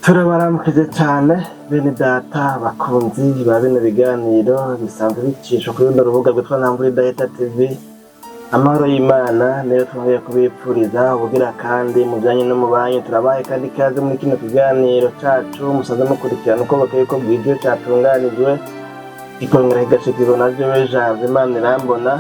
Turabaramukije cyane bene data bakunzi ba bino biganiro bisanzwe bicishwa kuri runo rubuga rwitwa Ntambwe Data TV. Amahoro y'Imana niyo twongeye kubipfuriza ubugira kandi mu byanyu no mu banyu. Turabaye kandi ikaze muri kino kiganiro cacu musanze mukurikirana uko bakwiye ko bw'ibyo catunganijwe ikongera higashikirwa navyo w'ijambo Imana irambona.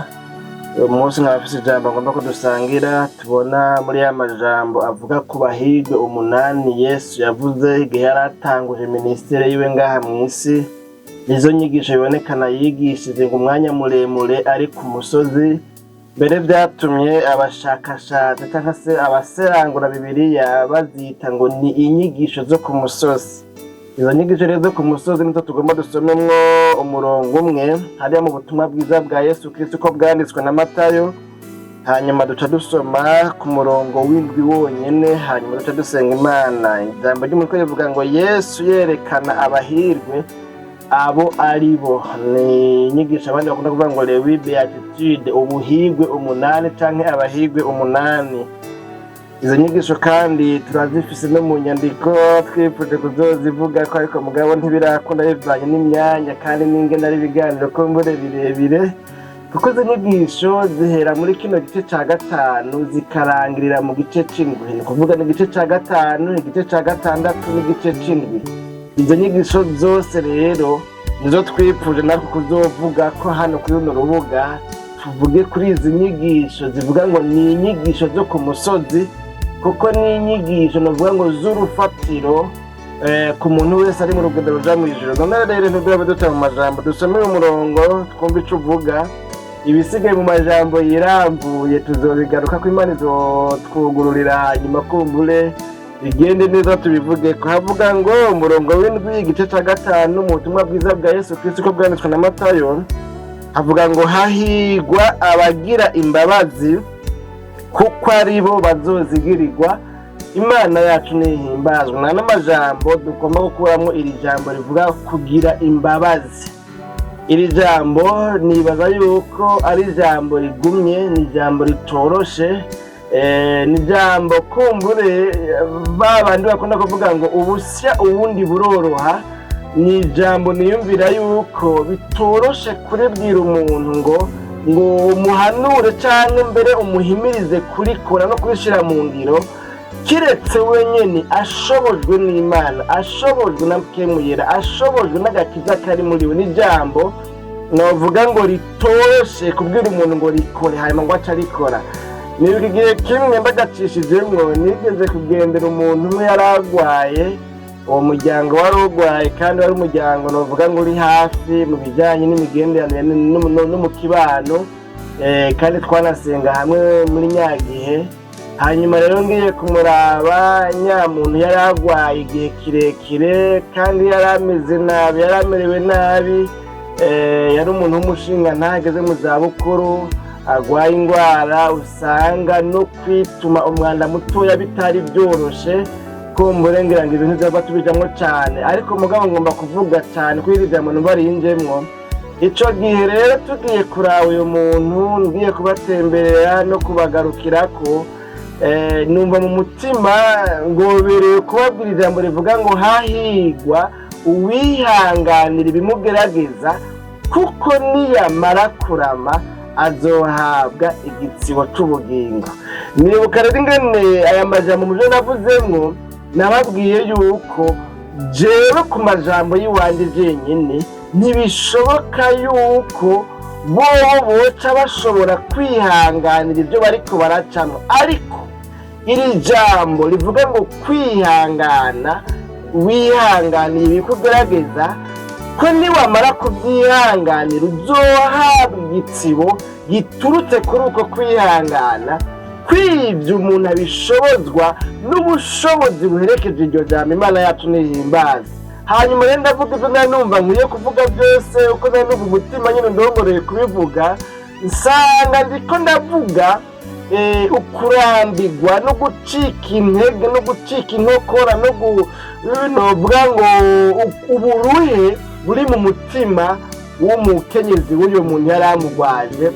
Uyu munsi nkabafise ijambo ngomba ko dusangira tubona muri ya majambo avuga ku bahigwe 8 Yesu yavuze igihe yaratanguje ministere yiwe ngaha mw'isi. Izo nyigisho bibonekana yigishije ngo umwanya muremure ari ku musozi, mbere byatumye abashakashatsi cyangwa se abaserangura Bibiliya bazita ngo ni inyigisho zo ku musozi. Izo nyigisho rero zo ku musozi nizo tugomba dusomemwo umurongo umwe hariya mu butumwa bwiza bwa Yesu Kristo ko bwanditswe na Matayo, hanyuma duca dusoma ku murongo w'indwi wonyene, hanyuma duca dusenga Imana. Ijambo ry'umutwe rivuga ngo Yesu yerekana abahirwe abo ari bo. Ni inyigisho abandi bakunda kuvuga ngo Lewi Beatitude, ubuhigwe 8 canke abahigwe 8. Izo nyigisho kandi turazifise no mu nyandiko twifuje kuzozivuga ko ariko mugabo ntibirakunda bivanye n'imyanya kandi n'ingene ari ibiganiro ko mbure birebire, kuko izo nyigisho zihera muri kino gice ca 5 zikarangirira mu gice c'indwi. Ni kuvuga ni igice ca 5, igice ca 6 n'igice c'indwi. Izo nyigisho zose rero nizo twifuje natwe kuzovuga ko hano kuri runo rubuga. Tuvuge kuri izi nyigisho zivuga ngo ni inyigisho zo ku musozi, kuko ni inyigisho navuga ngo z'urufatiro ku muntu wese ari mu rugendo ruja mw'ijuru. None rero ntidurabe duta mu majambo, dusomere umurongo twumve ico uvuga, ibisigaye mu majambo yirambuye tuzobigaruka ko Imana izotwugururira hanyuma kumbure bigende neza tubivuge ko. Havuga ngo umurongo w'indwi igice ca 5 mu butumwa bwiza bwa Yesu Kristo ko bwanditswe na Matayo, havuga ngo hahigwa abagira imbabazi kuko ari bo bazozigirirwa. Imana yacu nihimbazwe. Nta n'amajambo dugomba gukuramo iri jambo rivuga kugira imbabazi. Iri jambo nibaza yuko ari ijambo rigumye, ni ijambo ritoroshe, ni ijambo kumbure babandi bakunda kuvuga ngo ubusya ubundi buroroha. Ni ijambo niyumvira yuko bitoroshe kuribwira umuntu ngo umuhanure canke mbere umuhimirize kurikora no kurishira mu ngiro, kiretse wenyene ashobojwe n'Imana, ashobojwe na Mukemuyera, ashobojwe n'agakiza kari muri we. N'ijambo novuga ngo ritoroshe kubwira umuntu ngo rikore hanyuma ngo aca rikora. Nibigiye kimwe mbagacishijemwo, nigeze kugendera umuntu umwe yaragwaye. Uwo muryango wari urwaye kandi wari umuryango novuga ngo uri hafi mu bijyanye n'imigenderanire no mu kibano, kandi twanasenga hamwe muri nyagihe. Hanyuma rero ngiye kumuraba, nyamuntu yari arwaye igihe kirekire kandi yari ameze nabi, yari amerewe nabi. Yari umuntu w'umushinga ntageze mu zabukuru, arwaye indwara usanga no kwituma umwanda mutoya bitari byoroshe, kumbure ngira ngo ibintu byaba tubijamwo cyane. Ariko mugabo ngomba kuvuga cyane kuri iri jambo barinjemwo. Ico gihe rero tugiye kuraba uyu muntu, ngiye kubatemberera no kubagarukirako, numva mu mutima ngobereye kubabwira ijambo rivuga ngo hahigwa uwihanganira ibimugerageza, kuko niyamara kurama azohabwa igitsibo c'ubugingo. Nibuka rero ingene aya majambo mu byo navuzemwo nababwiye yuko jewe ku majambo y'iwanje jenyine ntibishoboka yuko bobo boca bashobora kwihanganira ibyo bariko baracamo. Ariko iri jambo rivuga ngo kwihangana, wihanganiye ibikugerageza, ko niwamara kubyihanganira uzohabwa igitsibo giturutse kuri uko kwihangana. Kw'ivyo umuntu abishobozwa n'ubushobozi buherekeje iryo jambo. Imana yacu nihimbaza. Hanyuma rero ndavuga ivyo nari numva nkwiye kuvuga byose, uko nari numva umutima nyine ndongoreye kubivuga, nsanga ndiko ndavuga ukurambirwa no gucika intege no gucika inkokora novuga ngo uburuhe buri mu mutima w'umukenyezi w'uyo muntu yari amugwaje,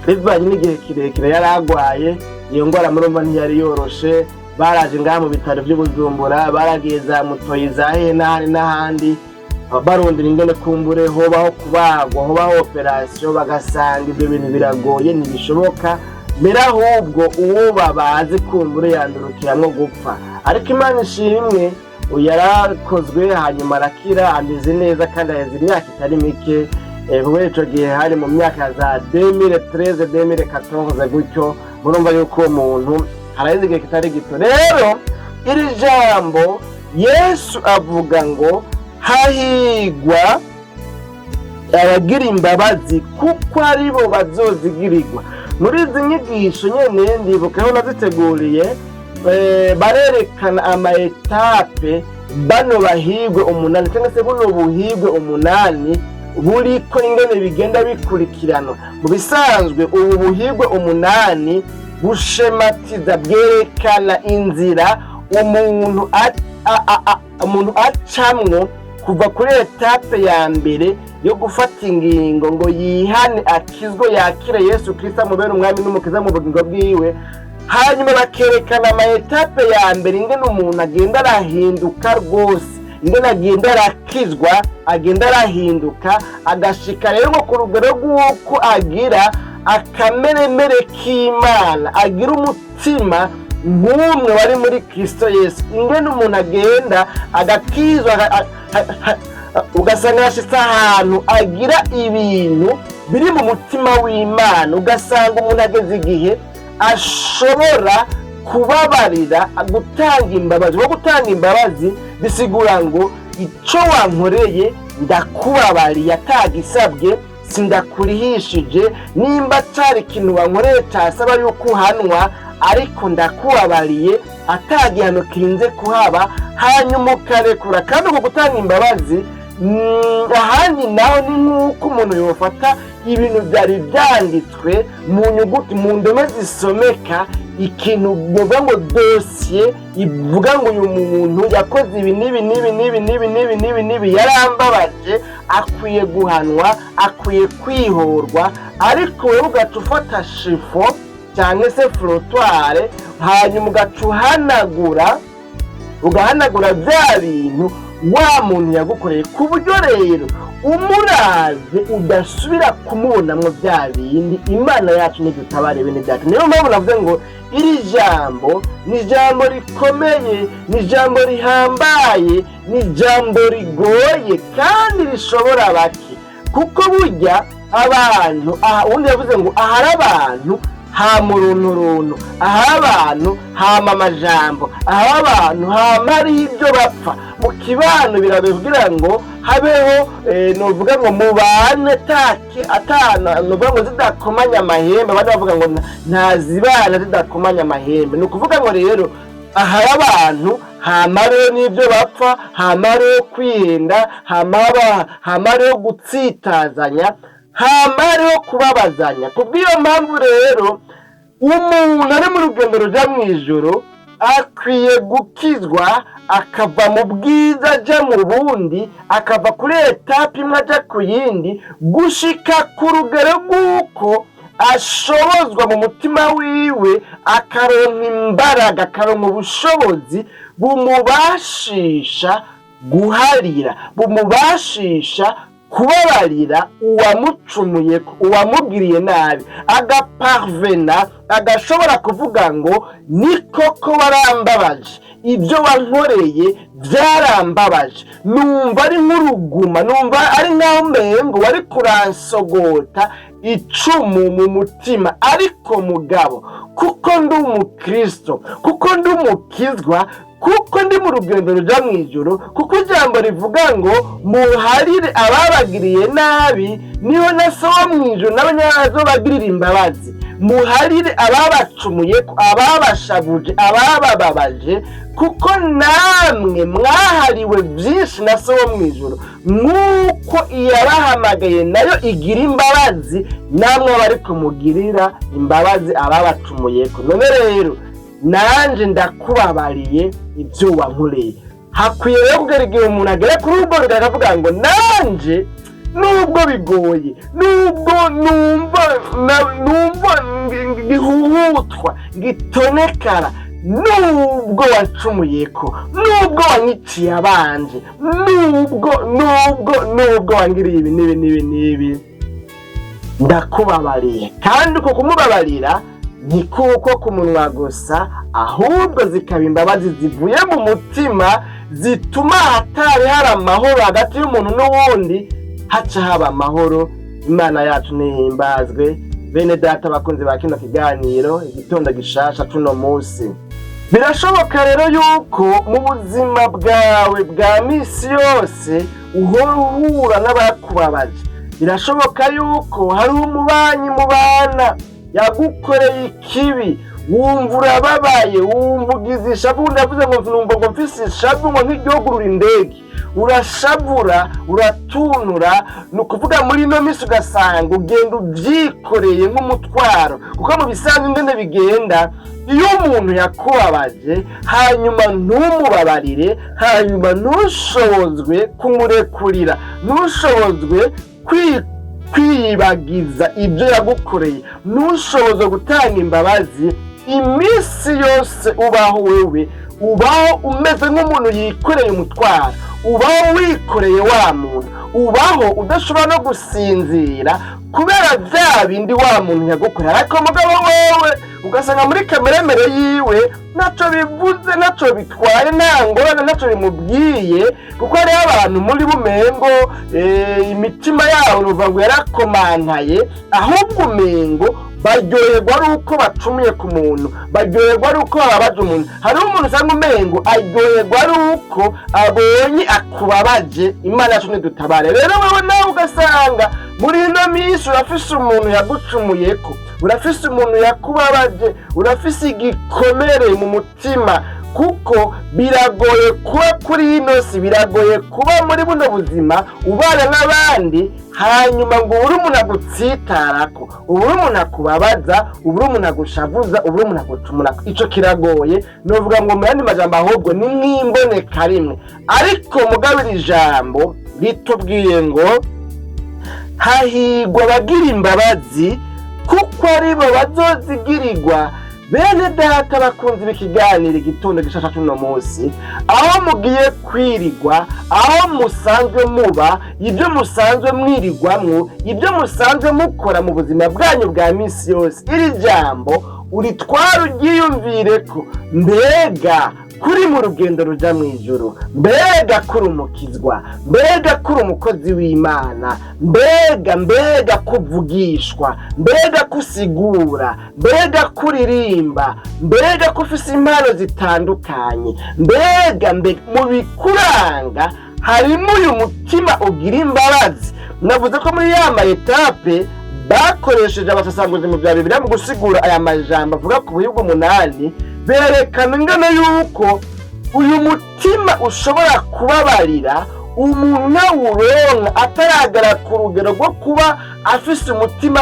bivanye n'igihe kirekire yari agwaye. Iyo ngwara murumva ntiyari yoroshe, baraje ngaha mu bitaro by'Ubujumbura, baragiye za Mutoyi za hehe n'ahandi barondera ingene kumbure hobaho kubagwa, hobaho operation, bagasanga ibyo bintu biragoye ntibishoboka, mbere ahubwo uwo babazi kumbure yandurukiramwo gupfa. Ariko Imana ishimwe yarakozwe hanyuma arakira, ameze neza kandi aheze imyaka itari mike, kuko ico gihe hari mu myaka za 2013 2014 gutyo. Murumva yuko uwo muntu haraheze igihe kitari gito. Rero iri jambo Yesu avuga ngo hahigwa abagira imbabazi kuko aribo bazozigirirwa. Muri izi nyigisho nyene ndibukaho naziteguriye, barerekana ama-etape bano bahigwe 8 cyangwa se buno buhigwe 8 buriko ingene bigenda bikurikirana. Mu bisanzwe ubu buhigwe 8 bushematiza, bwerekana inzira umuntu acamwo kuva kuri etape ya mbere yo gufata ingingo ngo yihane akizwe, yakire Yesu Kristo amubere umwami n'umukiza mu bugingo bwiwe. Hanyuma bakerekana ama-etape ya mbere ingene umuntu agenda arahinduka rwose, ingene agenda arakizwa, agenda arahinduka, agashika rero ngo ku rugero rw'uko agira akameremere k'Imana, agira umutima nk'umwe wari muri Kristo Yesu. Ingene umuntu agenda agakizwa, ugasanga yashitse ahantu agira ibintu biri mu mutima w'Imana, ugasanga umuntu ageze igihe ashobora kubabarira, gutanga imbabazi. Wo gutanga imbabazi bisigura ngo ico wankoreye ndakubabariye atagisabwe, sindakurihishije, nimba cari ikintu wankoreye casaba yuko uhanwa, ariko ndakubabariye atagihano kirinze kuhaba, hanyuma ukarekura. Kandi uko gutanga imbabazi ahandi naho ni nk'uko umuntu yofata ibintu byari byanditswe mu nyuguti, mu ndome zisomeka, ikintu bivuga ngo dosiye ivuga ngo uyu muntu yakoze ibi n'ibi yarambabaje, akwiye guhanwa, akwiye kwihorwa. Ariko wewe ugaca ufata shifo cyangwa se flottoire, hanyuma ugaca ugahanagura bya bintu wa muntu yagukoreye, ku buryo rero umuraze udasubira kumubonamwo bya bindi. Imana yacu ntidutabare bene byacu. Niyo mpamvu navuze ngo iri jambo ni jambo rikomeye, ni jambo rihambaye, ni jambo rigoye kandi rishobora bake, kuko burya abantu ubundi yavuze ngo ahari abantu hama urunturuntu, ahari abantu hama amajambo, ahari abantu hama hariho ibyo bapfa. Mu kibano birabivugira ngo habeho novuga ngo mubane novuga ngo zidakomanya amahembe, abandi bavuga ngo ntazibana zidakomanya amahembe. Ni ukuvuga ngo rero ahari abantu hama hariho n'ibyo bapfa, hama hariho kwihenda, hama hariho gutsitazanya, hama hariho kubabazanya. Kubw'iyo mpamvu rero umuntu ari mu rugendo ruja mw'ijuru akwiye gukizwa, akava mu bwiza aja mu bundi, akava kuri etape imwe aja ku yindi, gushika ku rugero rw'uko ashobozwa mu mutima wiwe, akaronka imbaraga, akaronka ubushobozi bumubashisha guharira, bumubashisha kubabarira uwamucumuye, uwamugiriye nabi, agaparvena, agashobora kuvuga ngo ni koko warambabaje, ibyo wankoreye byarambabaje, numva ari nk'uruguma, numva ari nk'aho umengo wari kuransogota icumu mu mutima. Ariko mugabo, kuko ndi umukristo, kuko ndi umukizwa, kuko ndi mu rugendo ruja mw'ijuru, kuko ijambo rivuga ngo muharire ababagiriye nabi, niho na so wo mw'ijuru nabo bazobagirira imbabazi. Muharire ababacumuye, ababashavuje, ababababaje, kuko namwe mwahariwe byinshi na so wo mw'ijuru. Nk'uko iyabahamagaye nayo igira imbabazi, namwe abari kumugirira imbabazi ababacumuyeko. None rero nanje ndakubabariye ibyo wankoreye. Hakwiye rero kugera igihe umuntu agera kuri urwo rugero akavuga ngo nanje nubwo bigoye, nubwo numva ngihuhutwa, ngitonekara, nubwo wacumuyeko, nubwo wanyiciye abanje, nubwo wangiriye ibi n'ibi, ndakubabariye. Kandi uko kumubabarira ni kuko ku munwa gusa, ahubwo zikaba imbabazi zivuye mu mutima, zituma hatari hari amahoro hagati y'umuntu n'uwundi, haca haba amahoro. Imana yacu nihimbazwe. Bene data bakunze ba kino kiganiro igitondo gishasha tuno munsi, birashoboka rero yuko mu buzima bwawe bwa misi yose uhora uhura n'abakubabaje. Birashoboka yuko hari umubanyi mubana yagukoreye ikibi, wumva urababaye, wumva ugize ishavu. Ndavuze ngo numva ngo mfise ishavu ngo nk'iryogurura indege, urashavura, uratunura. Ni ukuvuga muri ino misi ugasanga ugenda ubyikoreye nk'umutwaro, kuko mu bisanzwe ingene bigenda, iyo umuntu yakubabaje hanyuma ntumubabarire, hanyuma ntushobozwe kumurekurira, ntushobozwe kwiyibagiza ibyo yagukoreye, ntushobozwe gutanga imbabazi, iminsi yose ubaho wewe, ubaho umeze nk'umuntu yikoreye umutwaro, ubaho wikoreye wa muntu, ubaho udashobora no gusinzira kubera bya bindi wa muntu yagukoreye. Ariko mugabo wewe ugasanga muri kameremere yiwe naco bivuze, naco bitwaye, nta ngorane, naco bimubwiye, kuko hariho abantu muri bumengo imitima yabo nuvuga ngo yarakomantaye, ahubwo umengo baryoherwa ari uko bacumuye ku muntu, baryoherwa ari uko bababaje umuntu. Hariho umuntu usanga umengo aryoherwa ari uko abonye akubabaje. Imana yacu nidutabare. Rero wewe nawe ugasanga muri ino minsi urafise umuntu yagucumuyeko, urafise umuntu yakubabaje, urafise igikomere mu mutima, kuko biragoye kuba kuri ino si, biragoye kuba muri buno buzima ubana n'abandi hanyuma ngo ubure umuntu agutsitarako, ubure umuntu akubabaza, ubure umuntu agushavuza, ubure umuntu agucumura. Ico kiragoye. Novuga ngo mu yandi majambo ahubwo ni nk'imboneka rimwe. Ariko mugabira ijambo ritubwiye ngo hahigwa abagira imbabazi, kuko aribo bazozigirirwa. Bene data bakunze b'ikiganiro igitondo gishasha cy'uno munsi, aho mugiye kwirigwa, aho musanzwe muba, ibyo musanzwe mwirigwamwo, ibyo musanzwe mukora mu buzima bwanyu bwa misi yose, iri jambo uritwara uryiyumvireko. Mbega kuri mu rugendo ruja mw'ijuru, mbega kuri umukizwa, mbega kuri umukozi w'Imana, mbega kuvugishwa, mbega kusigura, mbega kuririmba, mbega kufise impano zitandukanye, mbega mu bikuranga harimo uyu mutima ugira imbabazi. Navuze ko muri ya etape bakoresheje abasasanguzi mu bya Bibiliya mu gusigura aya majambo avuga ku buhigwa 8, berekana ingano yuko uyu mutima ushobora kubabarira umuntu nawuronka ataragara ku rugero rwo kuba afise umutima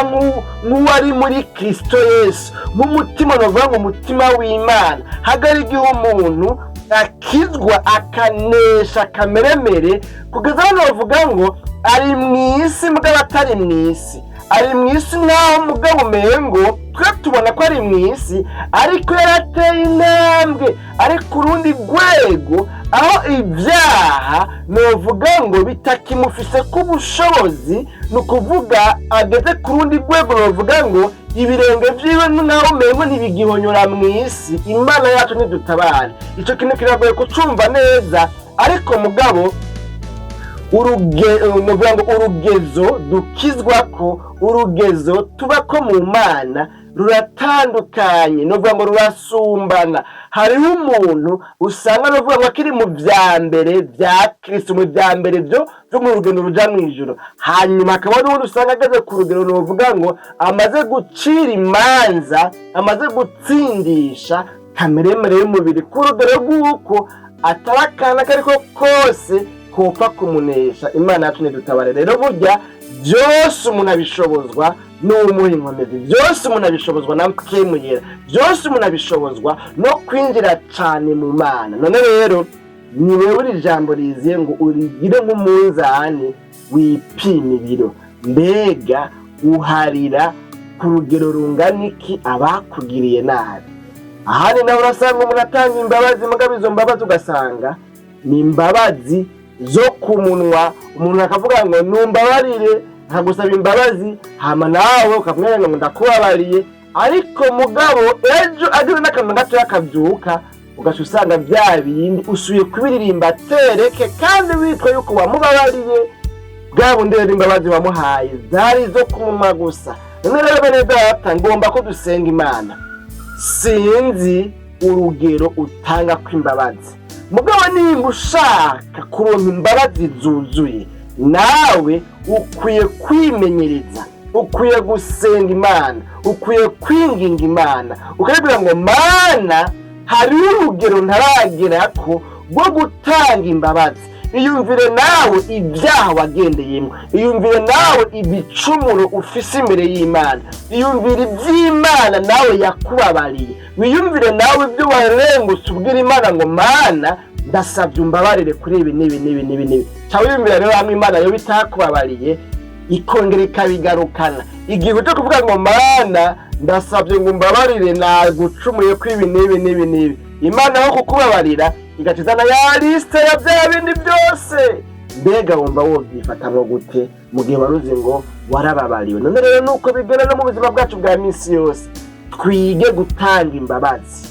nk'uwari muri Kristo Yesu, nk'umutima novuga ngo umutima w'Imana. Hagari igihe umuntu akizwa akanesha akameremere, kugeza hano bavuga ngo ari mw'isi mugabo atari mw'isi, ari mw'isi naho mugabo umengo twe tubona ko ari mw'isi, ariko yarateye intambwe ari ku rundi rwego, aho ibyaha novuga ngo bitakimufise k'ubushobozi. Ni ukuvuga ageze ku rundi rwego, novuga ngo ibirenge vyiwe naho umengo ntibigihonyora mw'isi. Imana yacu nidutabare. Ico kintu kiragoye kucumva neza, ariko mugabo urugezo dukizwako, urugezo tubako mu Mana ruratandukanye, novuga ngo rurasumbana. Hariho umuntu usanga novuga ngo akiri mu vya mbere vya Kristo, mu vya mbere vyo mu rugendo ruja mw'ijuru, hanyuma akaba n'ubundi usanga ageze ku rugero novuga ngo amaze gucira imanza, amaze gutsindisha kameremere y'umubiri, ku rugero rw'uko atarakana kariko kose kopfa kumunesha. Imana yacu nidutabare. Rero burya byose umuntu abishobozwa n'umuha inkomezi, byose umuntu abishobozwa na mukemuyera, byose umuntu abishobozwa no kwinjira cyane mu Mana. None rero ni wewe uri jambo riziye ngo urigire nk'umunzani wipima ibiro. Mbega uharira ku rugero rungana iki abakugiriye nabi? ahandi nawe urasanga umuntu atanga imbabazi mugabo izo mbabazi ugasanga ni imbabazi zo ku munwa, umuntu akavuga ngo numbabarire nkagusaba imbabazi hama nawe ukavuga ngo ndakubabariye, ariko mugabo ejo agize n'akantu gato yakabyuka ugaca usanga bya bindi usuye kubiririmba tereke kandi witwa yuko wamubabariye bwa bundi rero imbabazi wamuhaye zari zo ku munwa gusa. None rero bene data ngomba ko dusenga Imana, sinzi urugero utanga kw'imbabazi, mugabo nimba ushaka kuronka imbabazi zuzuye nawe ukwiye kwimenyereza, ukwiye gusenga Imana, ukwiye kwinginga Imana ukabwira ngo Mana hari urugero ntaragerako rwo gutanga imbabazi. Iyumvire nawe ibyaha wagendeyemo, iyumvire nawe ibicumuro ufise imbere y'Imana, iyumvire iby'Imana nawe yakubabariye, wiyumvire nawe ibyo warengutse ubwira Imana ngo Mana ndasabye umbabarire kuri ibi n'ibi. Cyangwa wiyumvire rero hamwe Imana yo bitakubabariye ikongera ikabigarukana igihe cyo kuvuga ngo Mana ndasabye ngo umbabarire nagucumuye kuri ibi n'ibi. Imana aho kukubabarira igacizana ya liste ya bya bindi byose. Mbega wumva wobyifatamwo gute mu gihe waruzi ngo warababariwe? None rero nuko bigera no mu buzima bwacu bwa minsi yose, twige gutanga imbabazi,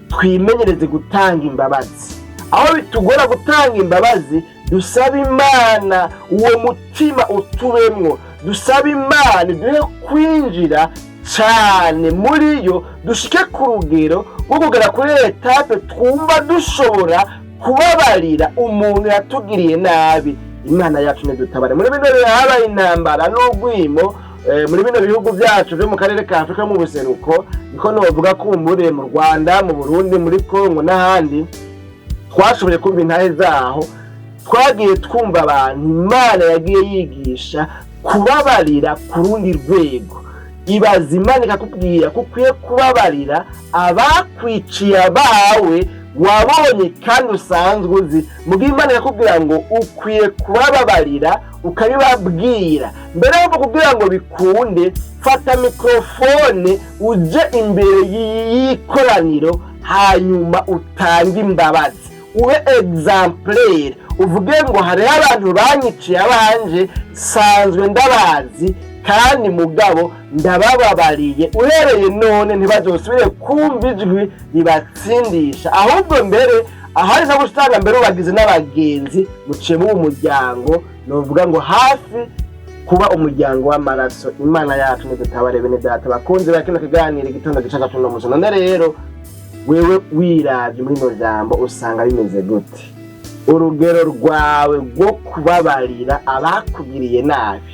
twimenyereze gutanga imbabazi. Aho bitugora gutanga imbabazi, dusaba Imana uwo mutima utubemwo, dusaba Imana duhe kwinjira cyane muri yo, dushike ku rugero rwo kugera kuri etape twumva dushobora kubabarira umuntu yatugiriye nabi. Imana yacu nidutabare. Muri bino bihe habaye intambara n'ugwimo muri bino bihugu byacu byo mu karere ka Afrika mu buseruko, niko novuga ko muri mu Rwanda, mu Burundi, muri Kongo n'ahandi, twashoboye kumva intahe zaho, twagiye twumva abantu Imana yagiye yigisha kubabarira ku rundi rwego. Ibaza Imana ikakubwira ko ukwiye kubabarira abakwiciye abawe wabonye kandi usanzwe uzi, mugihe Imana yakubwira ngo ukwiye kubabarira ukabibabwira. Mbere yo kugira ngo bikunde, fata mikrofone uje imbere y'ikoraniro hanyuma utange imbabazi, ube exemplaire, uvuge ngo hari abantu banyiciye abanje sanzwe ndabazi kandi mugabo ndabababariye, uhereye none ntibazosubire kumva ijwi ribatsindisha. Ahubwo mbere ahari no gusanga mbere ubagize n'abagenzi muciye mu umuryango, novuga ngo hafi kuba umuryango w'amaraso. Imana yacu nidutabare bene data bakunze bakino kiganiro igitondo gicaca cyo muzo. None rero wewe wiravye muri no jambo usanga bimeze gute? Urugero rwawe rwo kubabarira abakugiriye nabi,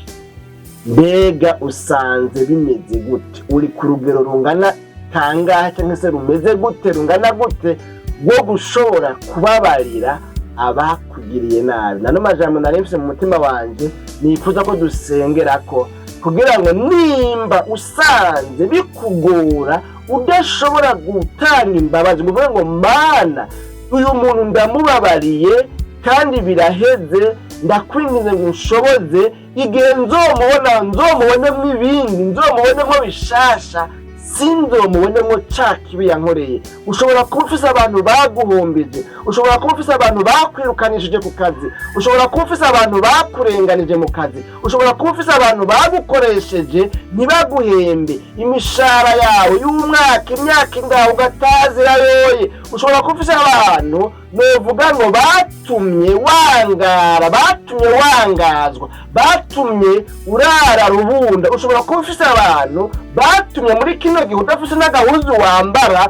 mbega usanze bimeze gute? Uri ku rugero rungana kangahe cyangwa se rumeze gute, rungana gute rwo gushobora kubabarira abakugiriye nabi? Nano majambo naremse mu mutima wanje nifuza ko dusengerako kugira ngo nimba usanze bikugora udashobora gutanga imbabazi, uvuga ngo Mana uyu muntu ndamubabariye kandi biraheze, ndakwinginze ngo ushoboze igihe nzomubonemo ibindi, nzomubonemo bishasha, sinzomubonemo ca kibi yankoreye. Ushobora kuba ufise abantu baguhombije, ushobora kuba ufise abantu bakwirukanishije ku kazi, ushobora kuba ufise abantu bakurenganije mu kazi, ushobora kuba ufise abantu bagukoresheje ntibaguhembe imishahara yawe y'umwaka, imyaka ingahe ugatazira yoye. Ushobora kuba ufise abantu novuga ngo batumye wangara, batumye wangazwa, batumye urara rubunda. Ushobora kuba ufise abantu batumye muri kino gihe udafise n'agahuzu wambara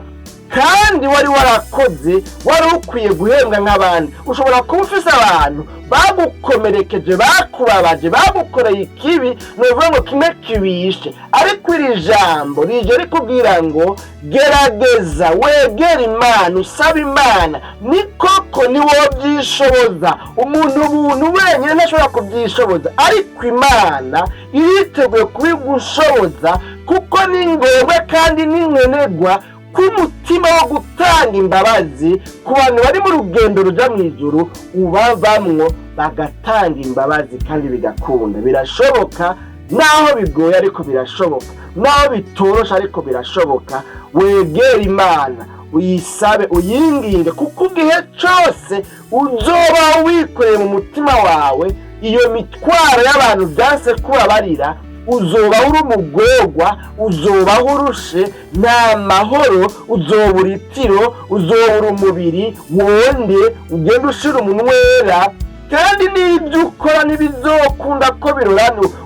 kandi wari warakoze, wari ukwiye guhembwa nk'abandi. Ushobora kuba ufise abantu bagukomerekeje, bakubabaje, bagukoreye ikibi, novuga ngo kimwe kibishe, ariko iri jambo rije rikubwira ngo gerageza wegera Imana, usaba Imana. Ni koko ni wowe byishoboza, umuntu wenyine ntashobora kubyishoboza, ariko Imana iriteguye kubigushoboza kuko ni ngombwa kandi ni nkenerwa k'umutima wo gutanga imbabazi ku bantu bari mu rugendo ruja mu ijuru, ubavamwo bagatanga imbabazi kandi bigakunda. Birashoboka naho bigoye, ariko birashoboka, naho bitorosha ariko birashoboka. Wegera Imana, uyisabe uyinginge, kuko igihe cyose uzoba wikoreye mu mutima wawe iyo mitwaro y'abantu byanse kubabarira, uzoba uri umugorwa, uzoba urushe, nta mahoro, uzobura itiro, uzobura umubiri wonde, ugenda ushira umunwera, kandi n'ibyo ukora ntibizokunda ko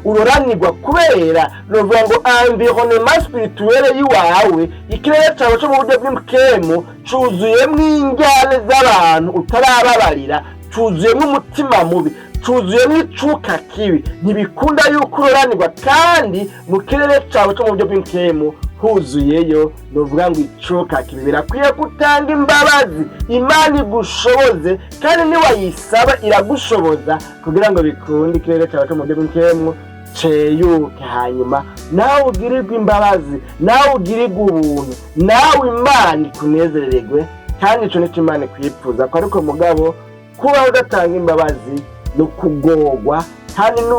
uroranirwa, kubera novuga ngo environnement spirituel yiwawe, ikirere cyawe cyo mu buryo bw'impwemu cuzuyemo injyane z'abantu utarababarira, cuzuyemo umutima mubi, cuzuyemo icuka kibi, ntibikunda yuko uroranirwa, kandi mu kirere cyawe cyo mu buryo bw'impwemu huzuyeyo novuga ngo icuka kibi. Birakwiye gutanga imbabazi, Imana igushoboze, kandi niwayisaba iragushoboza kugira ngo bikunde ikirere cyawe cyo mu buryo bw'impwemu ceyuke, hanyuma nawe ugirirwe imbabazi, nawe ugirirwe ubuntu, nawe Imana ikunezererwe. Kandi ico nico Imana ikwifuza ko, ariko mugabo kuba udatanga imbabazi no kugorwa, kandi ni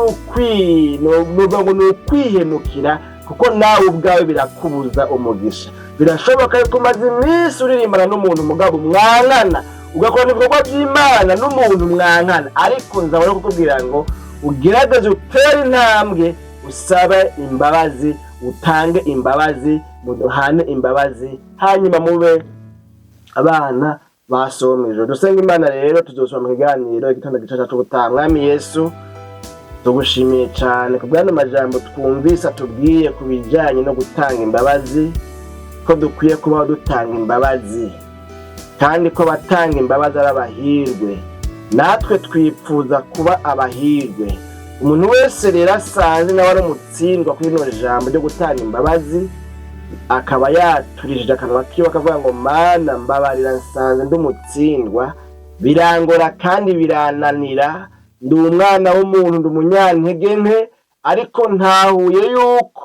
ukwihemukira, kuko nawe ubwawe birakubuza umugisha. Birashoboka yuko umaze iminsi uririmbana n'umuntu mugabo mwankana, ugakora ibikorwa by'Imana n'umuntu mwankana, ariko nzabona kukubwira ngo ugerageze utere intambwe, usabe imbabazi, utange imbabazi, muduhane imbabazi, hanyuma mube abana basomeje. Dusenga Imana rero, tuzosoma mu kiganiro igitondo gicaca c'ubutaha. Mwami Yesu, tugushimiye cyane ku bwana majambo twumvise atubwiye ku bijyanye no gutanga imbabazi, ko dukwiye kubaho dutanga imbabazi, kandi ko batanga imbabazi ari abahirwe. Natwe twifuza kuba abahirwe. Umuntu wese rero asanze nawe ari umutsindwa kuri rino jambo ryo gutanga imbabazi, akaba yaturishije akanwa kiwe akavuga ngo Mana mbabarira, nsanze ndi umutsindwa, birangora kandi birananira, ndi umwana w'umuntu, ndi umunyantege nke, ariko ntahuye yuko